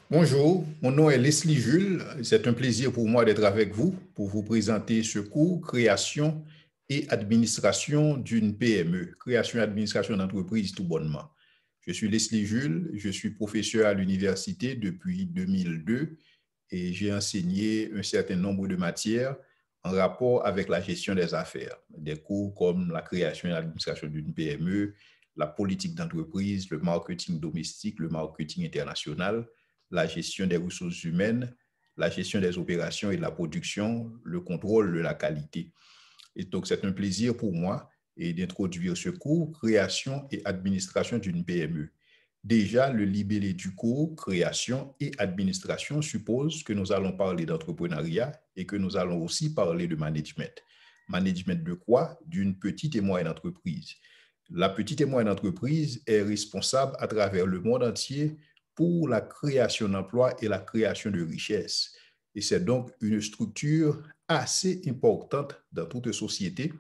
Bonjour, mon nom est Leslie Jules. C'est un plaisir pour moi d'être avec vous pour vous présenter ce cours création et administration d'une PME, création et administration d'entreprise tout bonnement. Je suis Leslie Jules, je suis professeur à l'université depuis 2002 et j'ai enseigné un certain nombre de matières en rapport avec la gestion des affaires. Des cours comme la création et l'administration d'une PME, la politique d'entreprise, le marketing domestique, le marketing international, la gestion des ressources humaines, la gestion des opérations et de la production, le contrôle de la qualité. Et donc, c'est un plaisir pour moi d'introduire ce cours, création et administration d'une PME. Déjà, le libellé du cours, création et administration, suppose que nous allons parler d'entrepreneuriat et que nous allons aussi parler de management. Management de quoi? D'une petite et moyenne entreprise. La petite et moyenne entreprise est responsable à travers le monde entier pour la création d'emplois et la création de richesses. Et c'est donc une structure assez importante dans toute société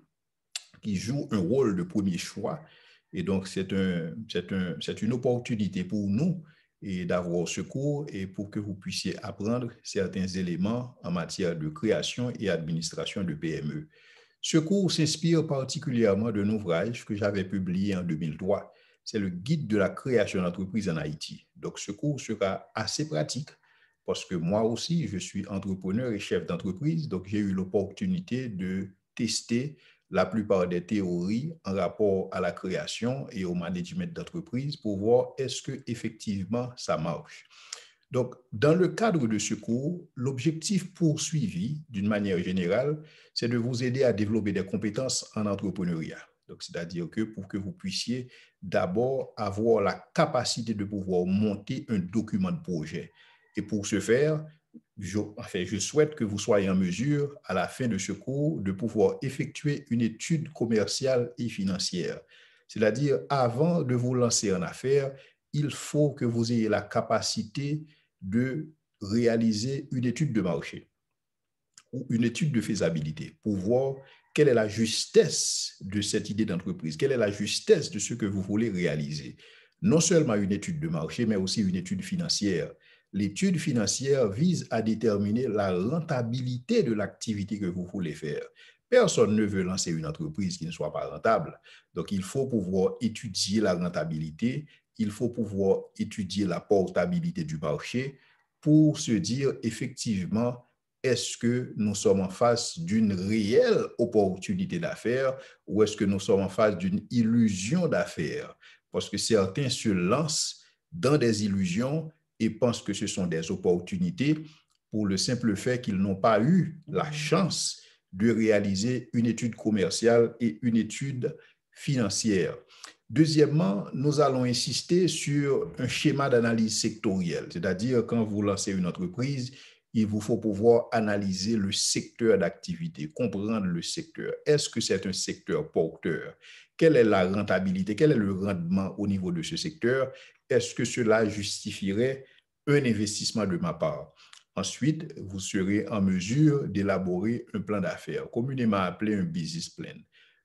qui joue un rôle de premier choix. Et donc, c'est une opportunité pour nous et d'avoir ce cours et pour que vous puissiez apprendre certains éléments en matière de création et administration de PME. Ce cours s'inspire particulièrement d'un ouvrage que j'avais publié en 2003. C'est le guide de la création d'entreprise en Haïti. Donc, ce cours sera assez pratique parce que moi aussi, je suis entrepreneur et chef d'entreprise. Donc, j'ai eu l'opportunité de tester la plupart des théories en rapport à la création et au management d'entreprise pour voir est-ce que effectivement ça marche. Donc, dans le cadre de ce cours, l'objectif poursuivi, d'une manière générale, c'est de vous aider à développer des compétences en entrepreneuriat. Donc, c'est-à-dire que pour que vous puissiez d'abord avoir la capacité de pouvoir monter un document de projet. Et pour ce faire, je souhaite que vous soyez en mesure, à la fin de ce cours, de pouvoir effectuer une étude commerciale et financière. C'est-à-dire, avant de vous lancer en affaires, il faut que vous ayez la capacité de réaliser une étude de marché ou une étude de faisabilité pour voir quelle est la justesse de cette idée d'entreprise, quelle est la justesse de ce que vous voulez réaliser. Non seulement une étude de marché, mais aussi une étude financière. L'étude financière vise à déterminer la rentabilité de l'activité que vous voulez faire. Personne ne veut lancer une entreprise qui ne soit pas rentable. Donc, il faut pouvoir étudier la rentabilité, il faut pouvoir étudier la portabilité du marché pour se dire effectivement est-ce que nous sommes en face d'une réelle opportunité d'affaires ou est-ce que nous sommes en face d'une illusion d'affaires? Parce que certains se lancent dans des illusions et pensent que ce sont des opportunités pour le simple fait qu'ils n'ont pas eu la chance de réaliser une étude commerciale et une étude financière. Deuxièmement, nous allons insister sur un schéma d'analyse sectorielle, c'est-à-dire quand vous lancez une entreprise, il vous faut pouvoir analyser le secteur d'activité, comprendre le secteur. Est-ce que c'est un secteur porteur? Quelle est la rentabilité? Quel est le rendement au niveau de ce secteur? Est-ce que cela justifierait un investissement de ma part? Ensuite, vous serez en mesure d'élaborer un plan d'affaires, communément appelé un business plan.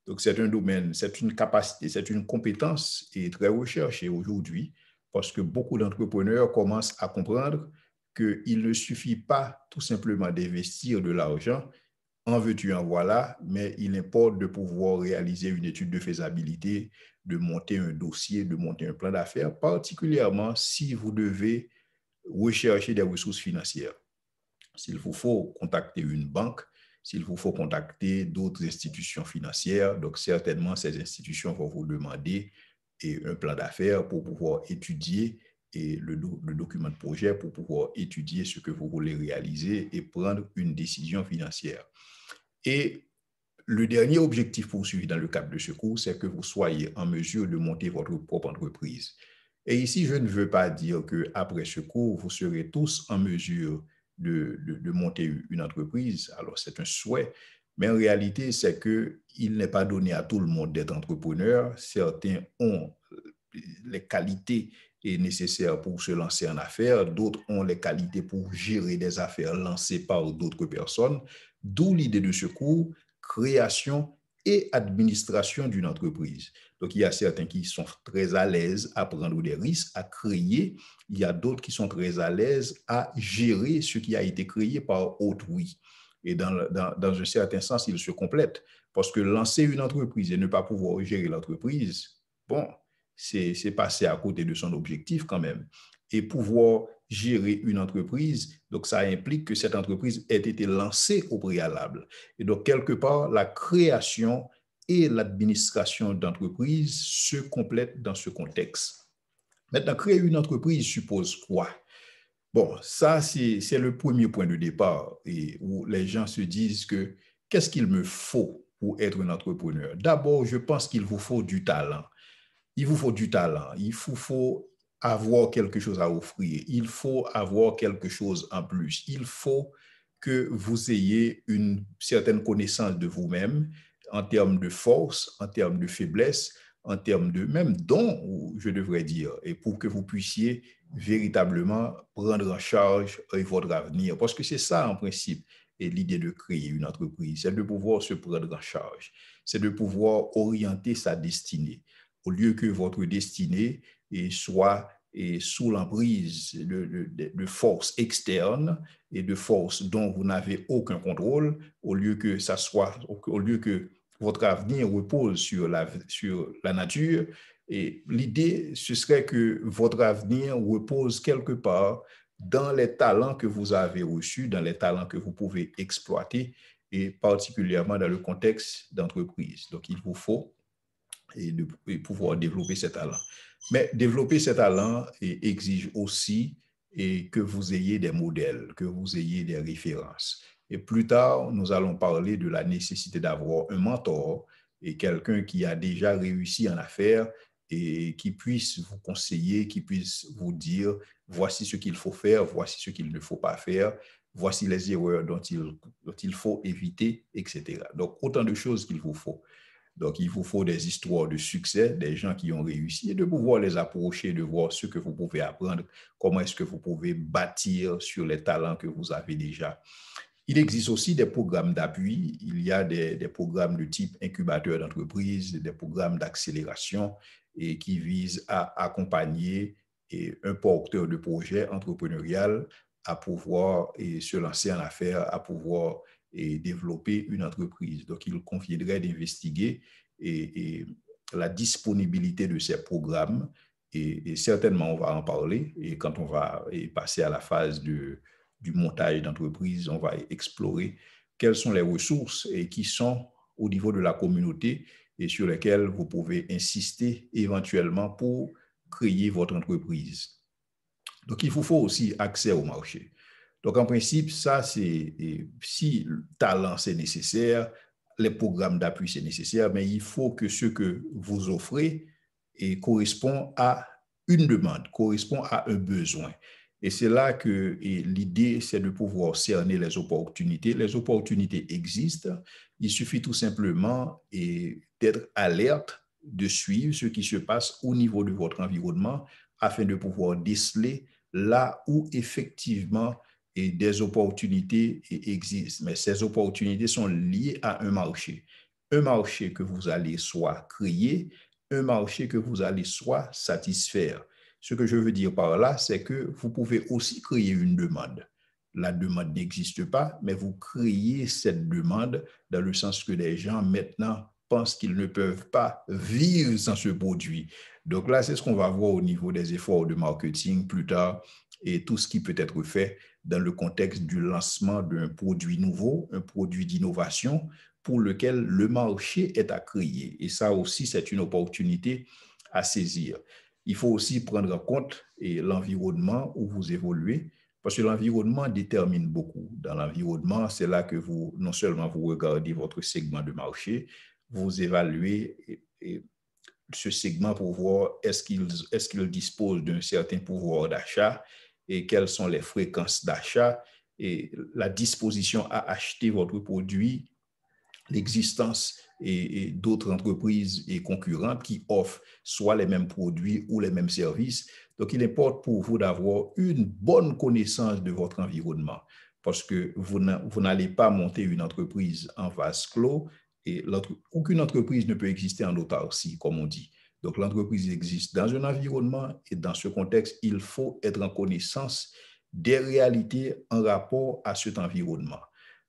Donc, c'est un domaine, c'est une capacité, c'est une compétence et très recherchée aujourd'hui parce que beaucoup d'entrepreneurs commencent à comprendre qu'il ne suffit pas tout simplement d'investir de l'argent, en veux-tu, en voilà, mais il importe de pouvoir réaliser une étude de faisabilité, de monter un dossier, de monter un plan d'affaires, particulièrement si vous devez rechercher des ressources financières. S'il vous faut contacter une banque, s'il vous faut contacter d'autres institutions financières, donc certainement ces institutions vont vous demander un plan d'affaires pour pouvoir étudier et le document de projet pour pouvoir étudier ce que vous voulez réaliser et prendre une décision financière. Et le dernier objectif poursuivi dans le cadre de ce cours, c'est que vous soyez en mesure de monter votre propre entreprise. Et ici, je ne veux pas dire qu'après ce cours, vous serez tous en mesure de monter une entreprise. Alors, c'est un souhait. Mais en réalité, c'est qu'il n'est pas donné à tout le monde d'être entrepreneur. Certains ont les qualités nécessaires pour se lancer en affaires, d'autres ont les qualités pour gérer des affaires lancées par d'autres personnes. D'où l'idée de ce cours, création et administration d'une entreprise. Donc, il y a certains qui sont très à l'aise à prendre des risques, à créer. Il y a d'autres qui sont très à l'aise à gérer ce qui a été créé par autrui. Et dans un certain sens, ils se complètent. Parce que lancer une entreprise et ne pas pouvoir gérer l'entreprise, bon, c'est passer à côté de son objectif quand même. Et pouvoir gérer une entreprise, donc ça implique que cette entreprise ait été lancée au préalable. Et donc, quelque part, la création et l'administration d'entreprise se complètent dans ce contexte. Maintenant, créer une entreprise suppose quoi? Bon, ça, c'est le premier point de départ et où les gens se disent que qu'est-ce qu'il me faut pour être un entrepreneur? D'abord, je pense qu'il vous faut du talent. Il vous faut du talent. Il vous faut avoir quelque chose à offrir. Il faut avoir quelque chose en plus. Il faut que vous ayez une certaine connaissance de vous-même en termes de force, en termes de faiblesse, en termes de même don, je devrais dire, et pour que vous puissiez véritablement prendre en charge votre avenir. Parce que c'est ça, en principe, et l'idée de créer une entreprise, c'est de pouvoir se prendre en charge, c'est de pouvoir orienter sa destinée, au lieu que votre destinée soit sous l'emprise de forces externes et de forces dont vous n'avez aucun contrôle, au lieu que votre avenir repose sur la nature. Et l'idée, ce serait que votre avenir repose quelque part dans les talents que vous avez reçus, dans les talents que vous pouvez exploiter, et particulièrement dans le contexte d'entreprise. Donc, il vous faut et pouvoir développer ces talents. Mais développer ces talents exige aussi que vous ayez des modèles, que vous ayez des références. Et plus tard, nous allons parler de la nécessité d'avoir un mentor et quelqu'un qui a déjà réussi en affaires et qui puisse vous conseiller, qui puisse vous dire voici ce qu'il faut faire, voici ce qu'il ne faut pas faire, voici les erreurs dont il faut éviter, etc. Donc, autant de choses qu'il vous faut. Donc, il vous faut des histoires de succès, des gens qui ont réussi, et de pouvoir les approcher, de voir ce que vous pouvez apprendre, comment est-ce que vous pouvez bâtir sur les talents que vous avez déjà. Il existe aussi des programmes d'appui. Il y a des programmes de type incubateur d'entreprise, des programmes d'accélération et qui visent à accompagner un porteur de projet entrepreneurial à pouvoir se lancer en affaires, à pouvoir développer une entreprise. Donc, il conviendrait d'investiguer la disponibilité de ces programmes et certainement, on va en parler et quand on va passer à la phase du montage d'entreprise, on va explorer quelles sont les ressources qui sont au niveau de la communauté et sur lesquelles vous pouvez insister éventuellement pour créer votre entreprise. Donc, il vous faut aussi accès au marché. Donc, en principe, ça, c'est si le talent, c'est nécessaire, les programmes d'appui, c'est nécessaire, mais il faut que ce que vous offrez correspond à une demande, correspond à un besoin. Et c'est là que l'idée, c'est de pouvoir cerner les opportunités. Les opportunités existent. Il suffit tout simplement d'être alerte, de suivre ce qui se passe au niveau de votre environnement afin de pouvoir déceler là où effectivement des opportunités existent. Mais ces opportunités sont liées à un marché. Un marché que vous allez soit créer, un marché que vous allez soit satisfaire. Ce que je veux dire par là, c'est que vous pouvez aussi créer une demande. La demande n'existe pas, mais vous créez cette demande dans le sens que les gens maintenant pensent qu'ils ne peuvent pas vivre sans ce produit. Donc là, c'est ce qu'on va voir au niveau des efforts de marketing plus tard et tout ce qui peut être fait dans le contexte du lancement d'un produit nouveau, un produit d'innovation pour lequel le marché est à créer. Et ça aussi, c'est une opportunité à saisir. Il faut aussi prendre en compte l'environnement où vous évoluez, parce que l'environnement détermine beaucoup. Dans l'environnement, c'est là que vous, non seulement vous regardez votre segment de marché, vous évaluez ce segment pour voir est-ce qu'il dispose d'un certain pouvoir d'achat et quelles sont les fréquences d'achat et la disposition à acheter votre produit, l'existence et d'autres entreprises et concurrentes qui offrent soit les mêmes produits ou les mêmes services. Donc, il importe pour vous d'avoir une bonne connaissance de votre environnement parce que vous n'allez pas monter une entreprise en vase clos Et aucune entreprise ne peut exister en autarcie, comme on dit. Donc, l'entreprise existe dans un environnement et dans ce contexte, il faut être en connaissance des réalités en rapport à cet environnement.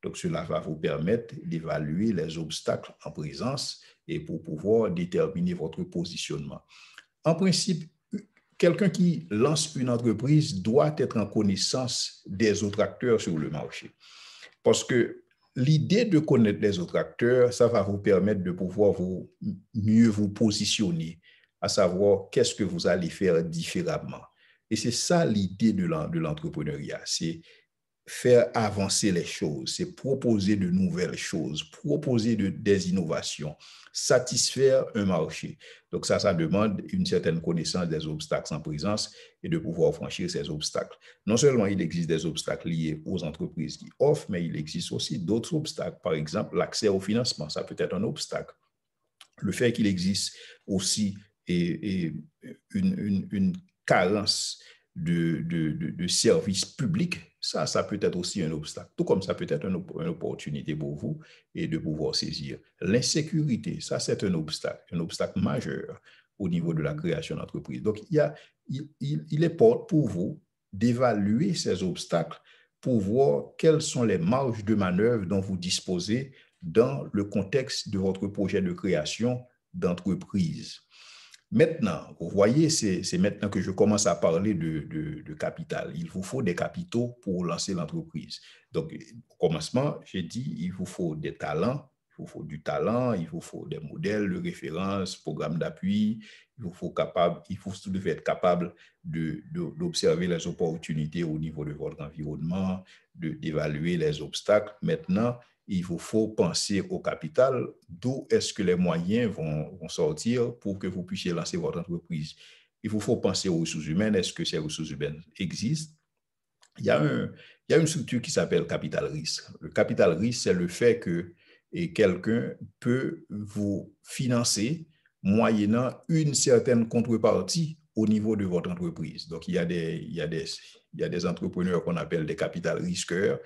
Donc, cela va vous permettre d'évaluer les obstacles en présence et pour pouvoir déterminer votre positionnement. En principe, quelqu'un qui lance une entreprise doit être en connaissance des autres acteurs sur le marché. Parce que l'idée de connaître les autres acteurs, ça va vous permettre de pouvoir mieux vous positionner, à savoir qu'est-ce que vous allez faire différemment. Et c'est ça l'idée de l'entrepreneuriat, c'est faire avancer les choses, c'est proposer de nouvelles choses, proposer des innovations, satisfaire un marché. Donc ça demande une certaine connaissance des obstacles en présence et de pouvoir franchir ces obstacles. Non seulement il existe des obstacles liés aux entreprises qui offrent, mais il existe aussi d'autres obstacles. Par exemple, l'accès au financement, ça peut être un obstacle. Le fait qu'il existe aussi une carence de services publics, ça peut être aussi un obstacle. Tout comme ça peut être une opportunité pour vous et de pouvoir saisir. L'insécurité, ça c'est un obstacle majeur au niveau de la création d'entreprise. Donc, il est pour vous d'évaluer ces obstacles pour voir quelles sont les marges de manœuvre dont vous disposez dans le contexte de votre projet de création d'entreprise. Maintenant, vous voyez, c'est maintenant que je commence à parler de capital. Il vous faut des capitaux pour lancer l'entreprise. Donc, au commencement, j'ai dit, il vous faut des talents, il vous faut du talent, il vous faut des modèles de référence, programmes d'appui, vous devez être capable d'observer les opportunités au niveau de votre environnement, d'évaluer les obstacles. Maintenant, il vous faut penser au capital, d'où est-ce que les moyens vont sortir pour que vous puissiez lancer votre entreprise. Il vous faut penser aux ressources humaines, est-ce que ces ressources humaines existent? Il y a une structure qui s'appelle capital risque. Le capital risque, c'est le fait que quelqu'un peut vous financer moyennant une certaine contrepartie au niveau de votre entreprise. Donc, il y a des entrepreneurs qu'on appelle des capital risqueurs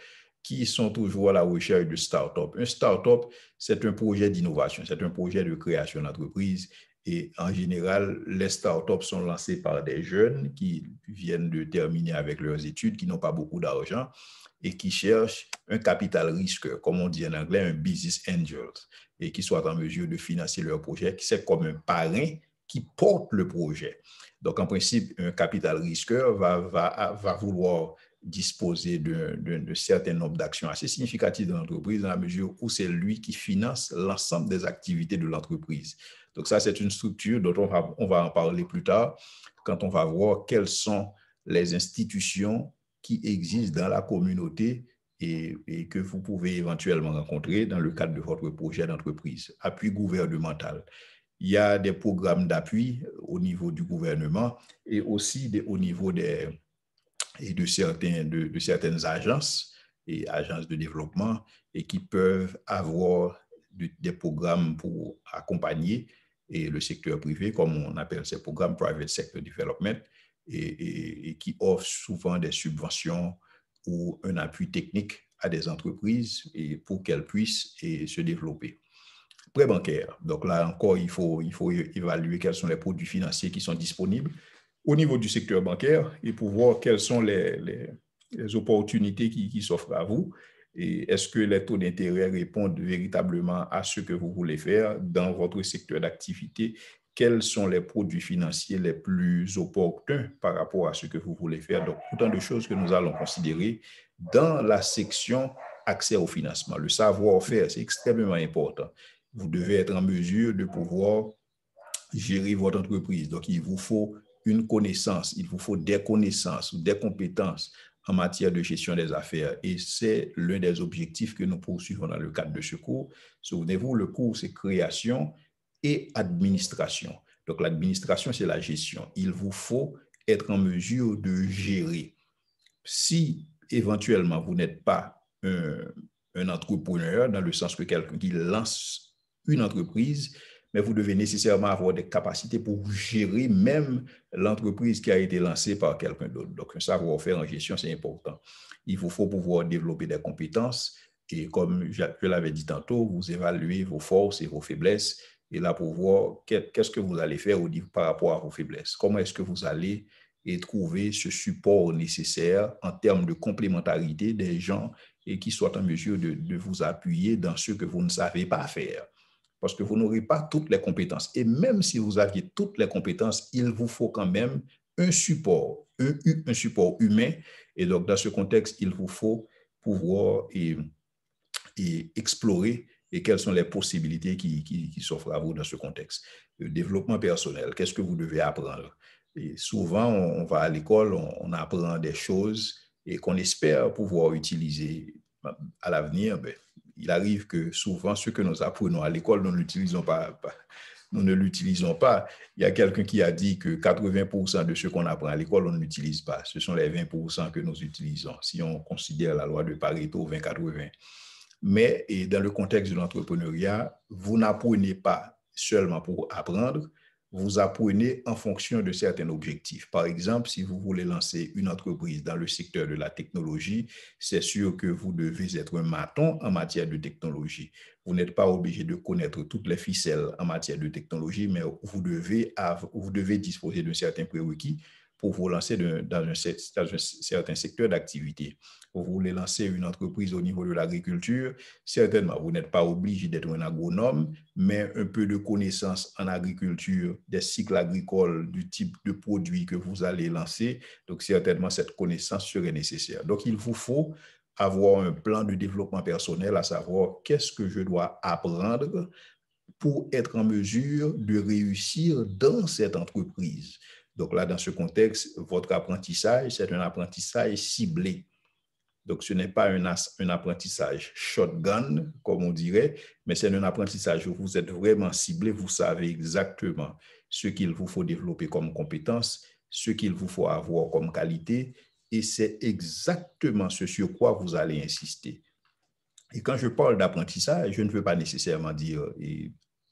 qui sont toujours à la recherche de start-up. Un start-up, c'est un projet d'innovation, c'est un projet de création d'entreprise. Et en général, les startups sont lancées par des jeunes qui viennent de terminer avec leurs études, qui n'ont pas beaucoup d'argent et qui cherchent un capital risque, comme on dit en anglais, un business angel, et qui soient en mesure de financer leur projet. C'est comme un parrain qui porte le projet. Donc, en principe, un capital risqueur va vouloir disposer d'un certain nombre d'actions assez significatives de l'entreprise dans la mesure où c'est lui qui finance l'ensemble des activités de l'entreprise. Donc ça, c'est une structure dont on va en parler plus tard quand on va voir quelles sont les institutions qui existent dans la communauté et que vous pouvez éventuellement rencontrer dans le cadre de votre projet d'entreprise. Appui gouvernemental. Il y a des programmes d'appui au niveau du gouvernement et aussi au niveau de certaines agences et agences de développement et qui peuvent avoir des programmes pour accompagner et le secteur privé, comme on appelle ces programmes Private Sector Development, et qui offrent souvent des subventions ou un appui technique à des entreprises et pour qu'elles puissent se développer. Prêt bancaire. Donc là encore, il faut évaluer quels sont les produits financiers qui sont disponibles au niveau du secteur bancaire et pour voir quelles sont les opportunités qui s'offrent à vous. Et est-ce que les taux d'intérêt répondent véritablement à ce que vous voulez faire dans votre secteur d'activité? Quels sont les produits financiers les plus opportuns par rapport à ce que vous voulez faire? Donc, autant de choses que nous allons considérer dans la section accès au financement. Le savoir-faire, c'est extrêmement important. Vous devez être en mesure de pouvoir gérer votre entreprise. Donc, il vous faut une connaissance, il vous faut des connaissances ou des compétences en matière de gestion des affaires. Et c'est l'un des objectifs que nous poursuivons dans le cadre de ce cours. Souvenez-vous, le cours, c'est création et administration. Donc, l'administration, c'est la gestion. Il vous faut être en mesure de gérer. Si éventuellement vous n'êtes pas un entrepreneur, dans le sens que quelqu'un qui lance une entreprise, mais vous devez nécessairement avoir des capacités pour gérer même l'entreprise qui a été lancée par quelqu'un d'autre. Donc, un savoir-faire en gestion, c'est important. Il vous faut pouvoir développer des compétences Et comme je l'avais dit tantôt, vous évaluez vos forces et vos faiblesses, et là pour voir qu'est-ce que vous allez faire par rapport à vos faiblesses. Comment est-ce que vous allez trouver ce support nécessaire en termes de complémentarité des gens et qui soient en mesure de vous appuyer dans ce que vous ne savez pas faire. Parce que vous n'aurez pas toutes les compétences. Et même si vous aviez toutes les compétences, il vous faut quand même un support humain. Et donc, dans ce contexte, il vous faut pouvoir explorer et quelles sont les possibilités qui s'offrent à vous dans ce contexte. Le développement personnel, qu'est-ce que vous devez apprendre? Et souvent, on va à l'école, on apprend des choses et qu'on espère pouvoir utiliser à l'avenir. Ben, il arrive que souvent, ce que nous apprenons à l'école, nous ne l'utilisons pas. Nous ne l'utilisons pas. Il y a quelqu'un qui a dit que 80% de ce qu'on apprend à l'école, on ne l'utilise pas. Ce sont les 20% que nous utilisons. Si on considère la loi de Pareto 20-80. Mais et dans le contexte de l'entrepreneuriat, vous n'apprenez pas seulement pour apprendre, vous apprenez en fonction de certains objectifs. Par exemple, si vous voulez lancer une entreprise dans le secteur de la technologie, c'est sûr que vous devez être un maton en matière de technologie. Vous n'êtes pas obligé de connaître toutes les ficelles en matière de technologie, mais vous devez disposer d'un certain prérequis pour vous lancer dans un certain secteur d'activité. Vous voulez lancer une entreprise au niveau de l'agriculture, certainement, vous n'êtes pas obligé d'être un agronome, mais un peu de connaissance en agriculture, des cycles agricoles, du type de produits que vous allez lancer. Donc, certainement, cette connaissance serait nécessaire. Donc, il vous faut avoir un plan de développement personnel, à savoir qu'est-ce que je dois apprendre pour être en mesure de réussir dans cette entreprise. Donc là, dans ce contexte, votre apprentissage, c'est un apprentissage ciblé. Donc, ce n'est pas un apprentissage shotgun, comme on dirait, mais c'est un apprentissage où vous êtes vraiment ciblé, vous savez exactement ce qu'il vous faut développer comme compétence, ce qu'il vous faut avoir comme qualité, et c'est exactement ce sur quoi vous allez insister. Et quand je parle d'apprentissage, je ne veux pas nécessairement dire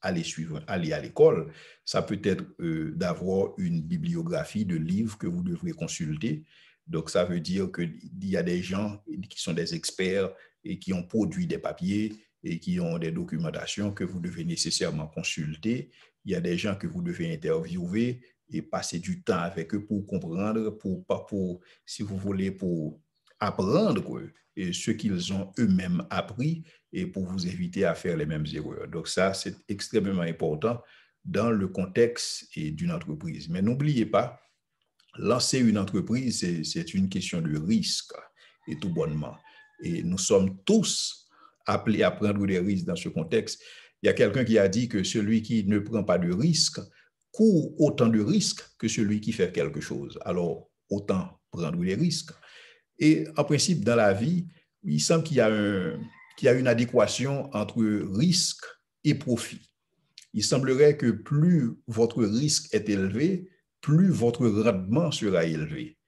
aller à l'école. Ça peut être d'avoir une bibliographie de livres que vous devrez consulter. Donc, ça veut dire qu'il y a des gens qui sont des experts et qui ont produit des papiers et qui ont des documentations que vous devez nécessairement consulter. Il y a des gens que vous devez interviewer et passer du temps avec eux pour comprendre, si vous voulez, pour apprendre quoi, et ce qu'ils ont eux-mêmes appris et pour vous éviter à faire les mêmes erreurs. Donc ça, c'est extrêmement important dans le contexte d'une entreprise. Mais n'oubliez pas, lancer une entreprise, c'est une question de risque et tout bonnement. Et nous sommes tous appelés à prendre des risques dans ce contexte. Il y a quelqu'un qui a dit que celui qui ne prend pas de risques court autant de risques que celui qui fait quelque chose. Alors, autant prendre des risques. Et en principe, dans la vie, il semble qu'il y a une adéquation entre risque et profit. Il semblerait que plus votre risque est élevé, plus votre rendement sera élevé.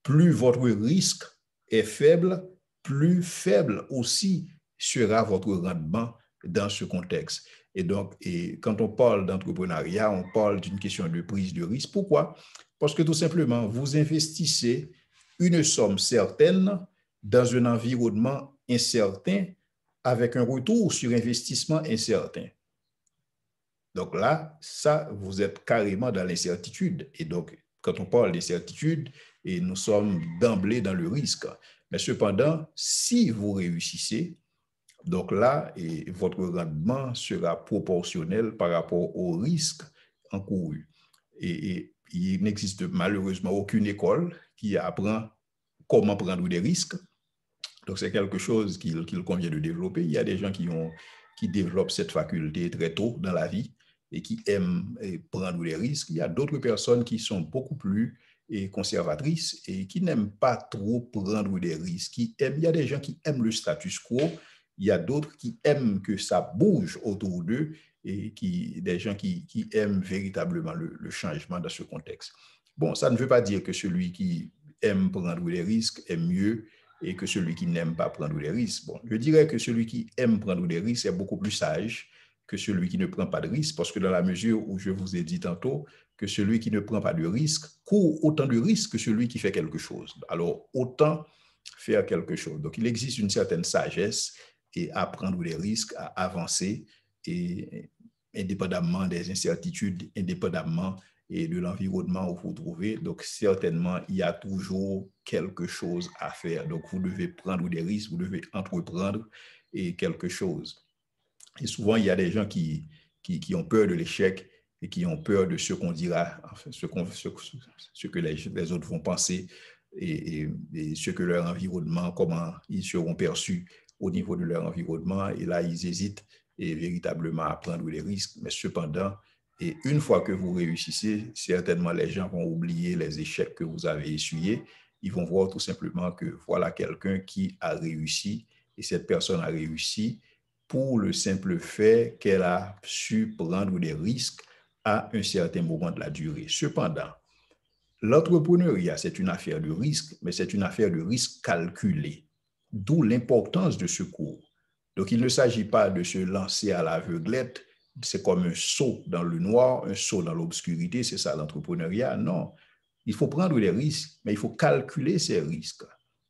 Plus votre risque est faible, plus faible aussi sera votre rendement dans ce contexte. Et donc, quand on parle d'entrepreneuriat, on parle d'une question de prise de risque. Pourquoi? Parce que tout simplement, vous investissez une somme certaine dans un environnement incertain avec un retour sur investissement incertain. Donc là, ça, vous êtes carrément dans l'incertitude. Et donc, quand on parle d'incertitude, et nous sommes d'emblée dans le risque. Mais cependant, si vous réussissez, donc là, votre rendement sera proportionnel par rapport au risque encouru. Et il n'existe malheureusement aucune école qui apprend comment prendre des risques. Donc, c'est quelque chose qu'il convient de développer. Il y a des gens qui développent cette faculté très tôt dans la vie et qui aiment prendre des risques. Il y a d'autres personnes qui sont beaucoup plus conservatrices et qui n'aiment pas trop prendre des risques. Il y a des gens qui aiment le status quo. Il y a d'autres qui aiment que ça bouge autour d'eux et des gens qui aiment véritablement le changement dans ce contexte. Bon, ça ne veut pas dire que celui qui aime prendre des risques est mieux et que celui qui n'aime pas prendre des risques. Bon, je dirais que celui qui aime prendre des risques est beaucoup plus sage que celui qui ne prend pas de risques, parce que dans la mesure où je vous ai dit tantôt que celui qui ne prend pas de risques court autant de risques que celui qui fait quelque chose. Alors, autant faire quelque chose. Donc, il existe une certaine sagesse et à prendre des risques, à avancer, et indépendamment des incertitudes, indépendamment et de l'environnement où vous vous trouvez. Donc, certainement, il y a toujours quelque chose à faire. Donc, vous devez prendre des risques, vous devez entreprendre et quelque chose. Et souvent, il y a des gens qui ont peur de l'échec et qui ont peur de ce qu'on dira, enfin, ce que les autres vont penser et ce que leur environnement, comment ils seront perçus au niveau de leur environnement. Et là, ils hésitent et véritablement à prendre des risques. Mais cependant, et une fois que vous réussissez, certainement les gens vont oublier les échecs que vous avez essuyés. Ils vont voir tout simplement que voilà quelqu'un qui a réussi et cette personne a réussi pour le simple fait qu'elle a su prendre des risques à un certain moment de la durée. Cependant, l'entrepreneuriat, c'est une affaire de risque, mais c'est une affaire de risque calculé, d'où l'importance de ce cours. Donc, il ne s'agit pas de se lancer à l'aveuglette, c'est comme un saut dans le noir, un saut dans l'obscurité, c'est ça l'entrepreneuriat. Non, il faut prendre des risques, mais il faut calculer ces risques.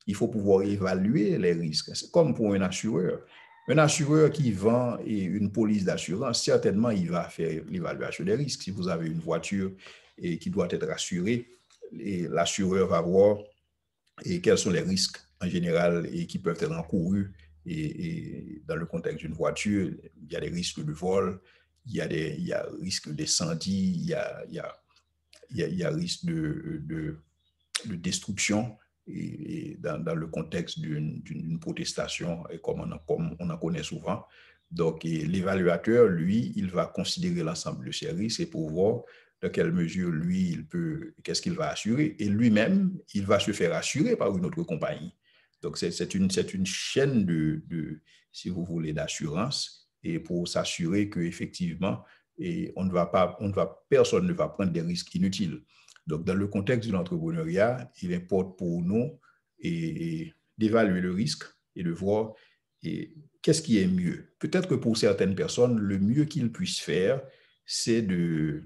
Il faut pouvoir évaluer les risques. C'est comme pour un assureur. Un assureur qui vend une police d'assurance, certainement, il va faire l'évaluation des risques. Si vous avez une voiture qui doit être assurée, l'assureur va voir quels sont les risques en général et qui peuvent être encourus. Et dans le contexte d'une voiture, il y a des risques de vol, il y a des risques d'incendie, il y a risque de destruction et dans le contexte d'une protestation, comme on en connaît souvent. Donc, l'évaluateur, lui, il va considérer l'ensemble de ces risques et pour voir dans quelle mesure, lui, qu'est-ce qu'il va assurer. Et lui-même, il va se faire assurer par une autre compagnie. Donc, c'est une chaîne si vous voulez, d'assurance et pour s'assurer qu'effectivement, personne ne va prendre des risques inutiles. Donc, dans le contexte de l'entrepreneuriat, il importe pour nous d'évaluer le risque et de voir qu'est-ce qui est mieux. Peut-être que pour certaines personnes, le mieux qu'ils puissent faire, c'est de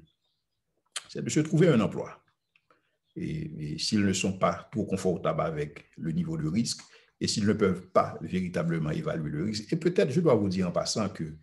se trouver un emploi. Et s'ils ne sont pas trop confortables avec le niveau de risque et s'ils ne peuvent pas véritablement évaluer le risque, et peut-être, je dois vous dire en passant que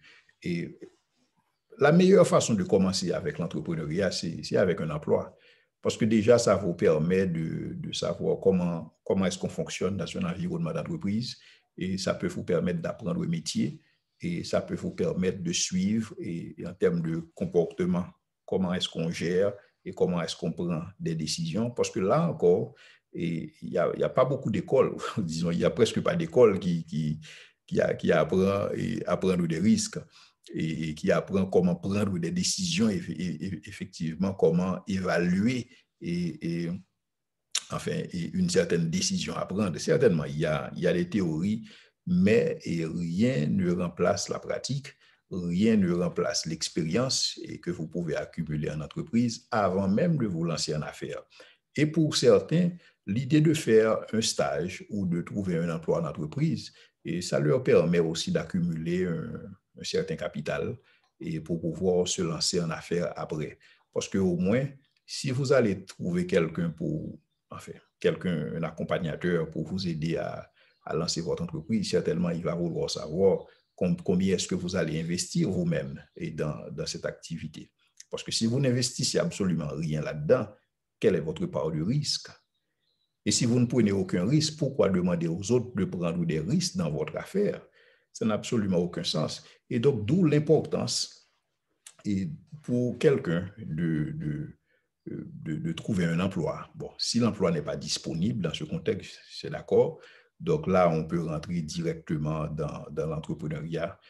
la meilleure façon de commencer avec l'entrepreneuriat, c'est avec un emploi. Parce que déjà, ça vous permet de savoir comment est-ce qu'on fonctionne dans un environnement d'entreprise et ça peut vous permettre d'apprendre le métier et ça peut vous permettre de suivre et en termes de comportement, comment est-ce qu'on gère et comment est-ce qu'on prend des décisions. Parce que là encore, il n'y a pas beaucoup d'écoles, disons, il n'y a presque pas d'école qui apprend à prendre des risques et qui apprend comment prendre des décisions et effectivement comment évaluer enfin, une certaine décision à prendre. Certainement, il y a des théories, mais rien ne remplace la pratique, rien ne remplace l'expérience que vous pouvez accumuler en entreprise avant même de vous lancer en affaires. Et pour certains, l'idée de faire un stage ou de trouver un emploi en entreprise, et ça leur permet aussi d'accumuler un certain capital et pour pouvoir se lancer en affaires après. Parce qu'au moins, si vous allez trouver un accompagnateur pour vous aider à lancer votre entreprise, certainement, il va vouloir savoir combien est-ce que vous allez investir vous-même dans cette activité. Parce que si vous n'investissez absolument rien là-dedans, quelle est votre part de risque? Et si vous ne prenez aucun risque, pourquoi demander aux autres de prendre des risques dans votre affaire? Ça n'a absolument aucun sens. Et donc, d'où l'importance pour quelqu'un de trouver un emploi. Bon, si l'emploi n'est pas disponible dans ce contexte, c'est d'accord. Donc là, on peut rentrer directement dans l'entrepreneuriat.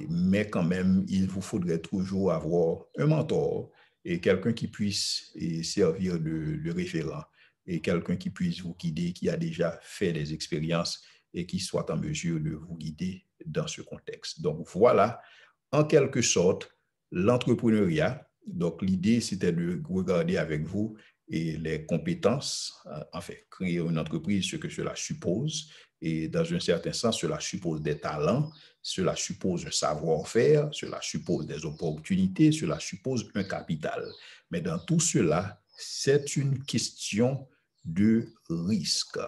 Mais quand même, il vous faudrait toujours avoir un mentor et quelqu'un qui puisse servir de référent et quelqu'un qui puisse vous guider, qui a déjà fait des expériences et qui soit en mesure de vous guider dans ce contexte. Donc voilà, en quelque sorte, l'entrepreneuriat. Donc l'idée, c'était de regarder avec vous les compétences, enfin, créer une entreprise, ce que cela suppose. Et dans un certain sens, cela suppose des talents, cela suppose un savoir-faire, cela suppose des opportunités, cela suppose un capital. Mais dans tout cela, c'est une question de risque.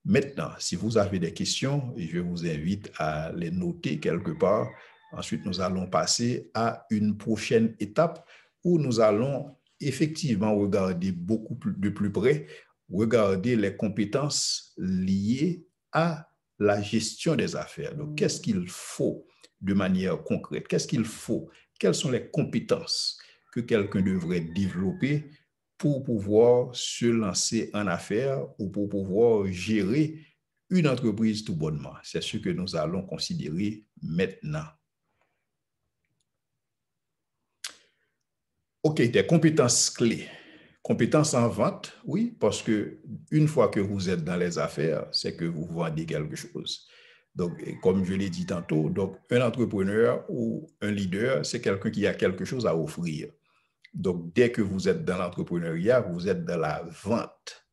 Maintenant, si vous avez des questions, je vous invite à les noter quelque part. Ensuite, nous allons passer à une prochaine étape où nous allons effectivement regarder de plus près, regarder les compétences liées à la gestion des affaires. Donc, qu'est-ce qu'il faut de manière concrète? Qu'est-ce qu'il faut? Quelles sont les compétences que quelqu'un devrait développer pour pouvoir se lancer en affaires ou pour pouvoir gérer une entreprise tout bonnement? C'est ce que nous allons considérer maintenant. OK, des compétences clés. Compétences en vente, oui, parce que une fois que vous êtes dans les affaires, c'est que vous vendez quelque chose. Donc, comme je l'ai dit tantôt, donc un entrepreneur ou un leader, c'est quelqu'un qui a quelque chose à offrir. Donc, dès que vous êtes dans l'entrepreneuriat, vous êtes dans la vente.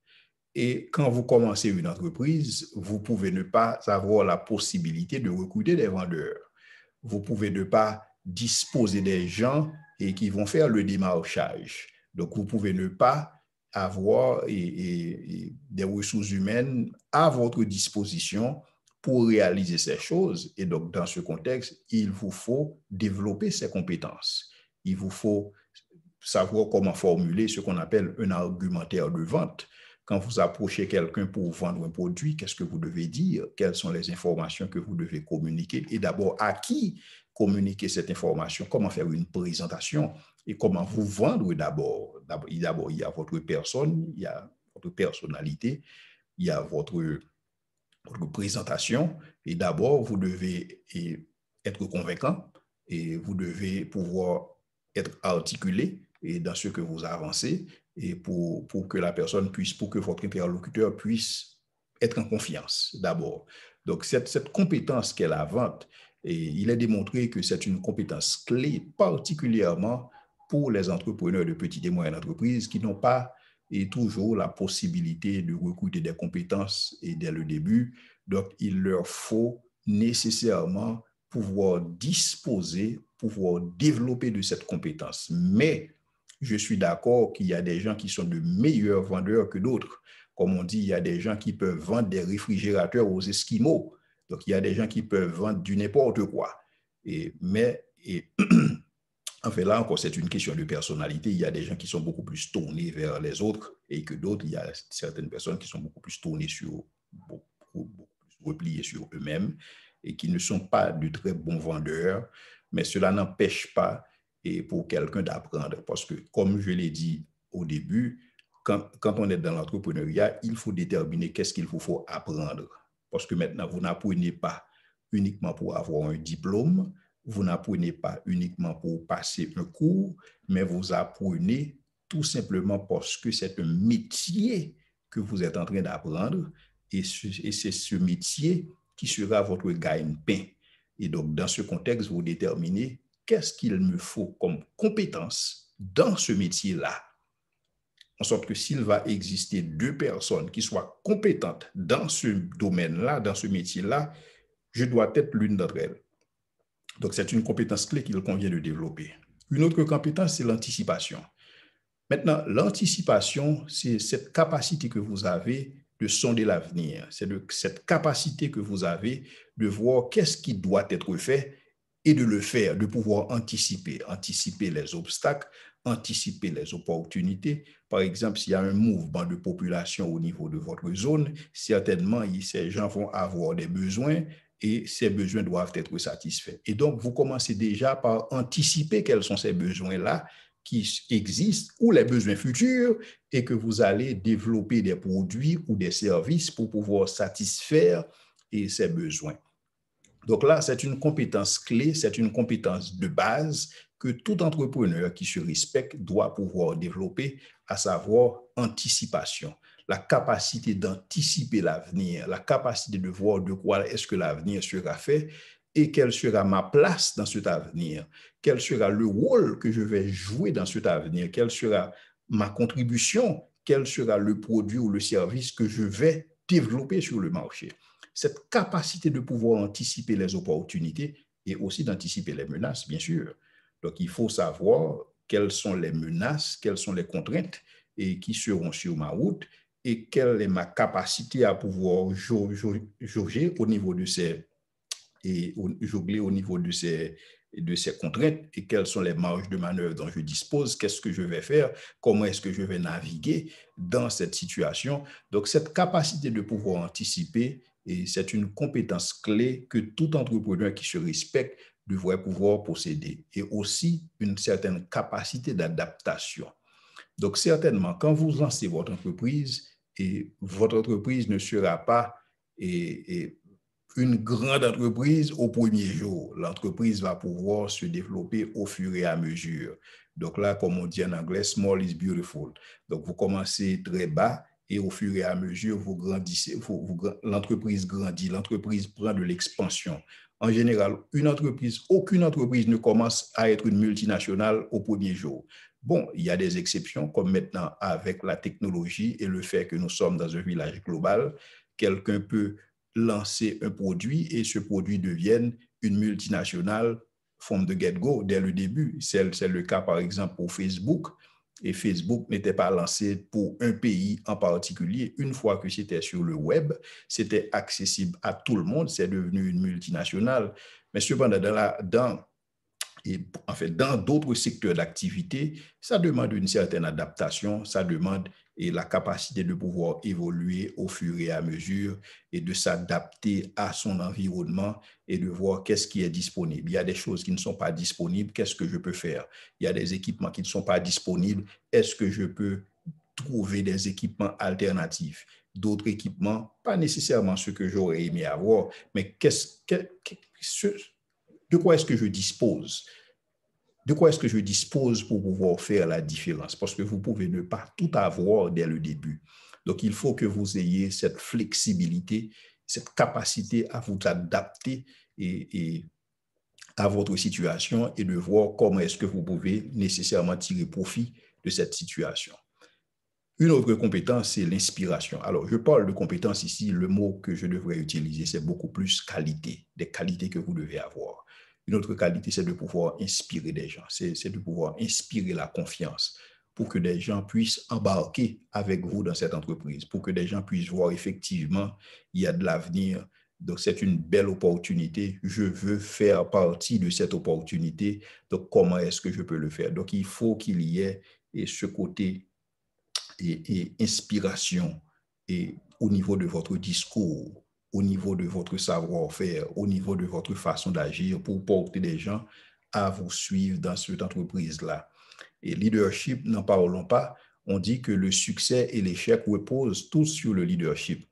Et quand vous commencez une entreprise, vous pouvez ne pas avoir la possibilité de recruter des vendeurs. Vous pouvez ne pas disposer des gens et qui vont faire le démarchage. Donc, vous pouvez ne pas avoir des ressources humaines à votre disposition pour réaliser ces choses. Et donc, dans ce contexte, il vous faut développer ces compétences. Il vous faut savoir comment formuler ce qu'on appelle un argumentaire de vente. Quand vous approchez quelqu'un pour vendre un produit, qu'est-ce que vous devez dire? Quelles sont les informations que vous devez communiquer? Et d'abord, à qui communiquer cette information? Comment faire une présentation? Et comment vous vendre d'abord? D'abord, il y a votre personne, il y a votre personnalité, il y a votre présentation. Et d'abord, vous devez être convaincant et vous devez pouvoir être articulé et dans ce que vous avancez et pour que la personne puisse, pour que votre interlocuteur puisse être en confiance d'abord. Donc, cette compétence qu'est la vente, et il est démontré que c'est une compétence clé, particulièrement pour les entrepreneurs de petites et moyennes entreprises qui n'ont pas et toujours la possibilité de recruter des compétences et dès le début. Donc, il leur faut nécessairement pouvoir disposer, pouvoir développer de cette compétence. Mais je suis d'accord qu'il y a des gens qui sont de meilleurs vendeurs que d'autres. Comme on dit, il y a des gens qui peuvent vendre des réfrigérateurs aux Esquimaux. Donc, il y a des gens qui peuvent vendre du n'importe quoi. En fait, là encore, c'est une question de personnalité. Il y a des gens qui sont beaucoup plus tournés vers les autres et que d'autres, il y a certaines personnes qui sont beaucoup plus tournées sur, beaucoup plus repliées sur eux-mêmes et qui ne sont pas de très bons vendeurs. Mais cela n'empêche pas pour quelqu'un d'apprendre. Parce que, comme je l'ai dit au début, quand on est dans l'entrepreneuriat, il faut déterminer qu'est-ce qu'il vous faut apprendre. Parce que maintenant, vous n'apprenez pas uniquement pour avoir un diplôme, vous n'apprenez pas uniquement pour passer un cours, mais vous apprenez tout simplement parce que c'est un métier que vous êtes en train d'apprendre et c'est ce métier qui sera votre gagne-pain. Et donc, dans ce contexte, vous déterminez qu'est-ce qu'il me faut comme compétence dans ce métier-là. En sorte que s'il va exister deux personnes qui soient compétentes dans ce domaine-là, dans ce métier-là, je dois être l'une d'entre elles. Donc, c'est une compétence clé qu'il convient de développer. Une autre compétence, c'est l'anticipation. Maintenant, l'anticipation, c'est cette capacité que vous avez de sonder l'avenir. C'est cette capacité que vous avez de voir qu'est-ce qui doit être fait et de le faire, de pouvoir anticiper les obstacles, anticiper les opportunités. Par exemple, s'il y a un mouvement de population au niveau de votre zone, certainement, ces gens vont avoir des besoins et ces besoins doivent être satisfaits. Et donc, vous commencez déjà par anticiper quels sont ces besoins-là qui existent ou les besoins futurs et que vous allez développer des produits ou des services pour pouvoir satisfaire ces besoins. Donc là, c'est une compétence clé, c'est une compétence de base que tout entrepreneur qui se respecte doit pouvoir développer, à savoir anticipation, la capacité d'anticiper l'avenir, la capacité de voir de quoi est-ce que l'avenir sera fait et quelle sera ma place dans cet avenir, quel sera le rôle que je vais jouer dans cet avenir, quelle sera ma contribution, quel sera le produit ou le service que je vais développer sur le marché. Cette capacité de pouvoir anticiper les opportunités et aussi d'anticiper les menaces, bien sûr. Donc, il faut savoir quelles sont les menaces, quelles sont les contraintes et qui seront sur ma route et quelle est ma capacité à pouvoir jauger au niveau de jongler au niveau de ces contraintes et quelles sont les marges de manœuvre dont je dispose, qu'est-ce que je vais faire, comment est-ce que je vais naviguer dans cette situation. Donc, cette capacité de pouvoir anticiper, et c'est une compétence clé que tout entrepreneur qui se respecte devrait pouvoir posséder, et aussi une certaine capacité d'adaptation. Donc, certainement, quand vous lancez votre entreprise, et votre entreprise ne sera pas une grande entreprise au premier jour. L'entreprise va pouvoir se développer au fur et à mesure. Donc là, comme on dit en anglais, small is beautiful. Donc, vous commencez très bas et au fur et à mesure, vous grandissez, l'entreprise grandit, l'entreprise prend de l'expansion. En général, aucune entreprise ne commence à être une multinationale au premier jour. Bon, il y a des exceptions, comme maintenant avec la technologie et le fait que nous sommes dans un village global, quelqu'un peut lancer un produit et ce produit devienne une multinationale from the get-go dès le début. C'est le cas, par exemple, pour Facebook. Et Facebook n'était pas lancé pour un pays en particulier. Une fois que c'était sur le web, c'était accessible à tout le monde. C'est devenu une multinationale. Mais cependant, dans d'autres secteurs d'activité, ça demande une certaine adaptation, ça demande la capacité de pouvoir évoluer au fur et à mesure et de s'adapter à son environnement et de voir qu'est-ce qui est disponible. Il y a des choses qui ne sont pas disponibles, qu'est-ce que je peux faire? Il y a des équipements qui ne sont pas disponibles, est-ce que je peux trouver des équipements alternatifs? D'autres équipements, pas nécessairement ceux que j'aurais aimé avoir, mais de quoi est-ce que je dispose? De quoi est-ce que je dispose pour pouvoir faire la différence? Parce que vous pouvez ne pas tout avoir dès le début. Donc, il faut que vous ayez cette flexibilité, cette capacité à vous adapter et à votre situation et de voir comment est-ce que vous pouvez nécessairement tirer profit de cette situation. Une autre compétence, c'est l'inspiration. Alors, je parle de compétence ici, le mot que je devrais utiliser, c'est beaucoup plus qualité, des qualités que vous devez avoir. Une autre qualité, c'est de pouvoir inspirer des gens, c'est de pouvoir inspirer la confiance pour que des gens puissent embarquer avec vous dans cette entreprise, pour que des gens puissent voir effectivement, il y a de l'avenir. Donc, c'est une belle opportunité. Je veux faire partie de cette opportunité. Donc, comment est-ce que je peux le faire? Donc, il faut qu'il y ait ce côté et inspiration et au niveau de votre discours, au niveau de votre savoir-faire, au niveau de votre façon d'agir pour porter des gens à vous suivre dans cette entreprise-là. Et leadership, n'en parlons pas, on dit que le succès et l'échec reposent tous sur le leadership.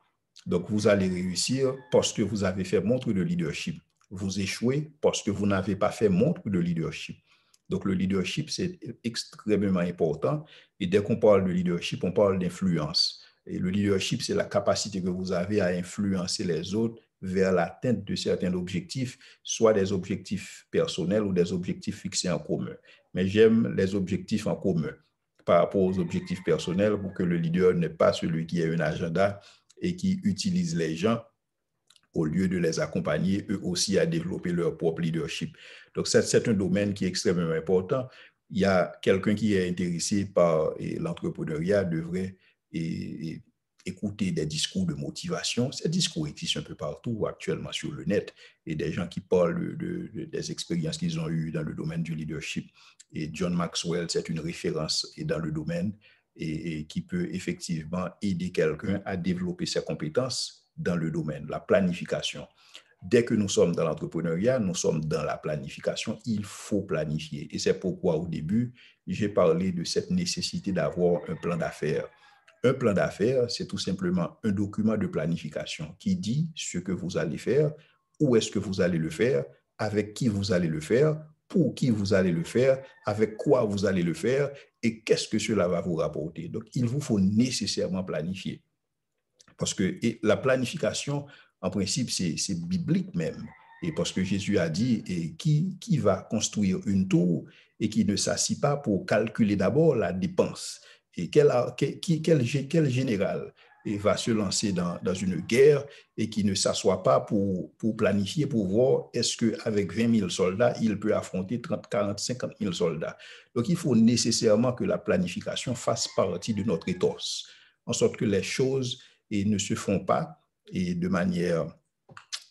Donc, vous allez réussir parce que vous avez fait montre de leadership. Vous échouez parce que vous n'avez pas fait montre de leadership. Donc, le leadership, c'est extrêmement important. Et dès qu'on parle de leadership, on parle d'influence. Et le leadership, c'est la capacité que vous avez à influencer les autres vers l'atteinte de certains objectifs, soit des objectifs personnels ou des objectifs fixés en commun. Mais j'aime les objectifs en commun par rapport aux objectifs personnels pour que le leader n'est pas celui qui a un agenda et qui utilise les gens au lieu de les accompagner eux aussi à développer leur propre leadership. Donc, c'est un domaine qui est extrêmement important. Il y a quelqu'un qui est intéressé par l'entrepreneuriat devrait écouter des discours de motivation. Ces discours existent un peu partout actuellement sur le net et des gens qui parlent des expériences qu'ils ont eues dans le domaine du leadership. Et John Maxwell, c'est une référence dans le domaine et qui peut effectivement aider quelqu'un à développer ses compétences dans le domaine, la planification. Dès que nous sommes dans l'entrepreneuriat, nous sommes dans la planification. Il faut planifier. Et c'est pourquoi au début, j'ai parlé de cette nécessité d'avoir un plan d'affaires. Un plan d'affaires, c'est tout simplement un document de planification qui dit ce que vous allez faire, où est-ce que vous allez le faire, avec qui vous allez le faire, pour qui vous allez le faire, avec quoi vous allez le faire et qu'est-ce que cela va vous rapporter. Donc, il vous faut nécessairement planifier. Parce que la planification, en principe, c'est biblique même. Et parce que Jésus a dit, qui va construire une tour et qui ne s'assit pas pour calculer d'abord la dépense. Et quel général va se lancer dans une guerre et qui ne s'assoit pas pour planifier, pour voir est-ce qu'avec 20 000 soldats, il peut affronter 30, 40, 50 000 soldats. Donc, il faut nécessairement que la planification fasse partie de notre ethos. en sorte que les choses ne se font pas et de manière,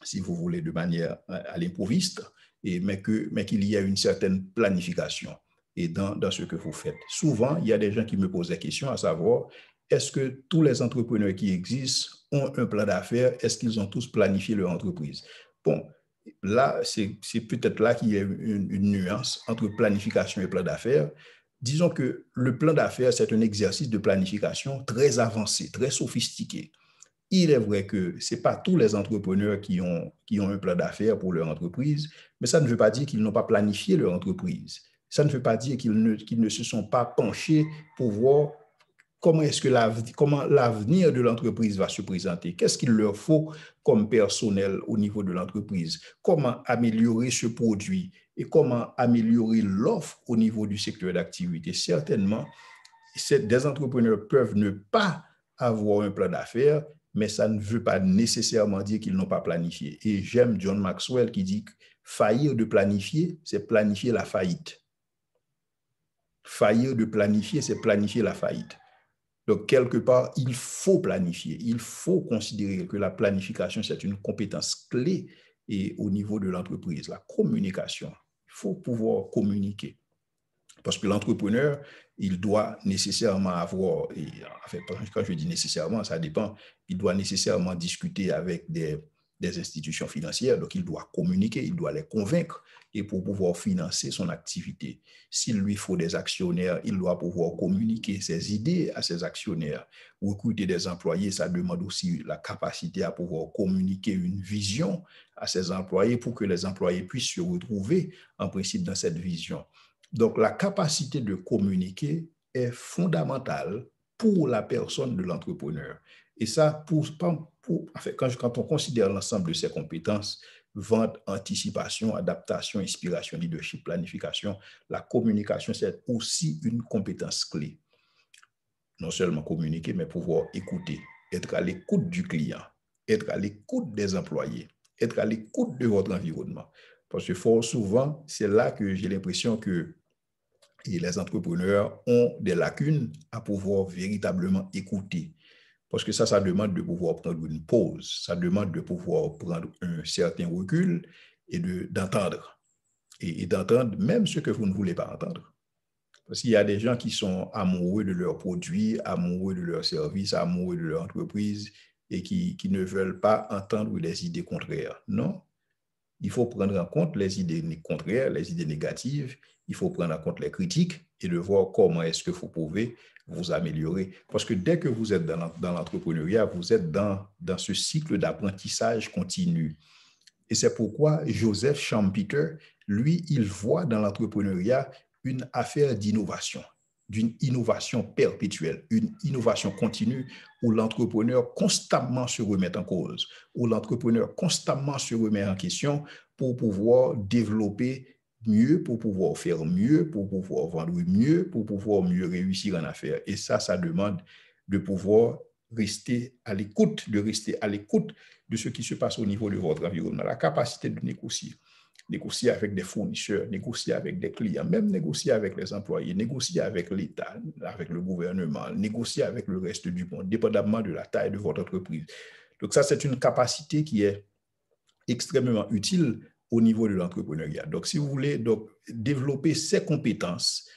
si vous voulez, de manière à l'improviste, mais qu'il y a une certaine planification et dans ce que vous faites. Souvent, il y a des gens qui me posent des questions à savoir, est-ce que tous les entrepreneurs qui existent ont un plan d'affaires? Est-ce qu'ils ont tous planifié leur entreprise? Bon, là, c'est peut-être là qu'il y a une nuance entre planification et plan d'affaires. Disons que le plan d'affaires, c'est un exercice de planification très avancé, très sophistiqué. Il est vrai que ce n'est pas tous les entrepreneurs qui ont un plan d'affaires pour leur entreprise, mais ça ne veut pas dire qu'ils n'ont pas planifié leur entreprise. Ça ne veut pas dire qu'ils ne se sont pas penchés pour voir comment l'avenir de l'entreprise va se présenter. Qu'est-ce qu'il leur faut comme personnel au niveau de l'entreprise? Comment améliorer ce produit et comment améliorer l'offre au niveau du secteur d'activité? Certainement, des entrepreneurs peuvent ne pas avoir un plan d'affaires, mais ça ne veut pas nécessairement dire qu'ils n'ont pas planifié. Et j'aime John Maxwell qui dit que faillir de planifier, c'est planifier la faillite. Faillir de planifier, c'est planifier la faillite. Donc, quelque part, il faut planifier. Il faut considérer que la planification, c'est une compétence clé et au niveau de l'entreprise. La communication, il faut pouvoir communiquer. Parce que l'entrepreneur, il doit nécessairement avoir, et en fait, quand je dis nécessairement, ça dépend, il doit nécessairement discuter avec des institutions financières, donc il doit communiquer, il doit les convaincre et pour pouvoir financer son activité. S'il lui faut des actionnaires, il doit pouvoir communiquer ses idées à ses actionnaires. Recruter des employés, ça demande aussi la capacité à pouvoir communiquer une vision à ses employés pour que les employés puissent se retrouver en principe dans cette vision. Donc, la capacité de communiquer est fondamentale pour la personne de l'entrepreneur. Et ça, quand on considère l'ensemble de ces compétences, vente, anticipation, adaptation, inspiration, leadership, planification, la communication, c'est aussi une compétence clé. Non seulement communiquer, mais pouvoir écouter, être à l'écoute du client, être à l'écoute des employés, être à l'écoute de votre environnement. Parce que fort souvent, c'est là que j'ai l'impression que les entrepreneurs ont des lacunes à pouvoir véritablement écouter. Parce que ça demande de pouvoir prendre une pause, ça demande de pouvoir prendre un certain recul et d'entendre. Et d'entendre même ce que vous ne voulez pas entendre. Parce qu'il y a des gens qui sont amoureux de leurs produits, amoureux de leurs services, amoureux de leur entreprise et qui ne veulent pas entendre des idées contraires. Non, il faut prendre en compte les idées contraires, les idées négatives. Il faut prendre en compte les critiques et de voir comment est-ce que vous pouvez vous améliorer. Parce que dès que vous êtes dans l'entrepreneuriat, vous êtes dans ce cycle d'apprentissage continu. Et c'est pourquoi Joseph Schumpeter, lui, il voit dans l'entrepreneuriat une affaire d'innovation, d'une innovation perpétuelle, une innovation continue où l'entrepreneur constamment se remet en cause, où l'entrepreneur constamment se remet en question pour pouvoir développer mieux, pour pouvoir faire mieux, pour pouvoir vendre mieux, pour pouvoir mieux réussir en affaires. Et ça demande de pouvoir rester à l'écoute, de ce qui se passe au niveau de votre environnement, la capacité de négocier avec des fournisseurs, négocier avec des clients, même négocier avec les employés, négocier avec l'État, avec le gouvernement, négocier avec le reste du monde, dépendamment de la taille de votre entreprise. Donc ça, c'est une capacité qui est extrêmement utile au niveau de l'entrepreneuriat. Donc, si vous voulez développer ces compétences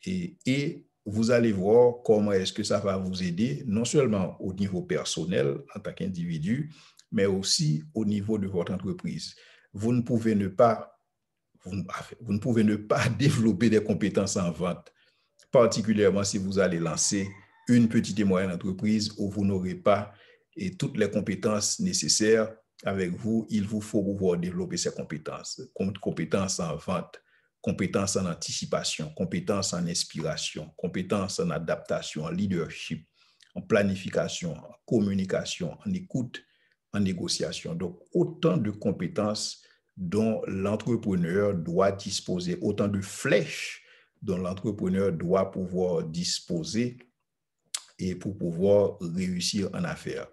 et vous allez voir comment est-ce que ça va vous aider, non seulement au niveau personnel en tant qu'individu, mais aussi au niveau de votre entreprise. Vous ne pouvez ne pas développer des compétences en vente, particulièrement si vous allez lancer une petite et moyenne entreprise où vous n'aurez pas toutes les compétences nécessaires avec vous. Il vous faut pouvoir développer ces compétences en vente, compétences en anticipation, compétences en inspiration, compétences en adaptation, en leadership, en planification, en communication, en écoute, en négociation. Donc, autant de compétences dont l'entrepreneur doit disposer, autant de flèches dont l'entrepreneur doit pouvoir disposer et pour pouvoir réussir en affaires.